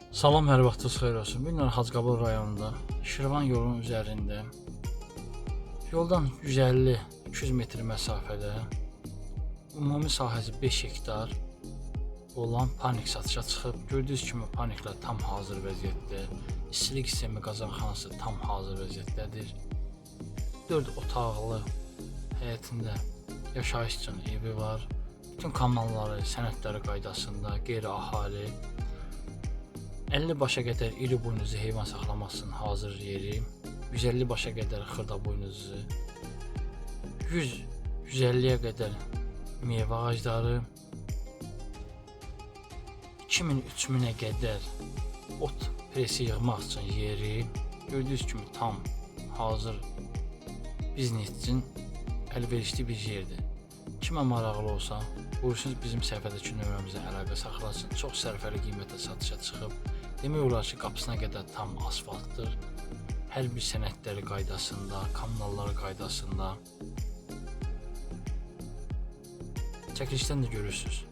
Salam, hər vaxtınız xeyir olsun. Bu gün Hacıqabul rayonunda Şirvan yolunun üzərində yoldan 150-200 metr məsafədə ümumi sahəsi 5 hektar olan panik satışa çıxıb. Gördüyünüz kimi paniklər tam hazır vəziyyətdə. İstilik sistemi qazanxanası tam hazır vəziyyətdədir. 4 otaqlı həyətində yaşayış üçün evi var. Bütün kommunalları, sənədləri qaydasında, qeyri-əhali 50 başa qədər iri buynuzlu heyvan saxlamasının hazır yeri, 150 başa qədər xırda buynuzlu, 100-150-yə qədər meyvə ağacları, 2000-3000-ə qədər ot presi yığmaq üçün yeri, gördüyünüz kimi tam hazır biznes üçün əlverişli bir yerdir. Kimə maraqlı olsa, buyursunuz bizim səhifədəki nömrəmizə əlaqə saxlasın. Çox sərfəli qiymətə satışa çıxıb. Demək olar ki, qapısına qədər tam asfaltdır. Hər bir sənədləri qaydasında, kommunalları qaydasında. Çəkilişdən də görürsünüz.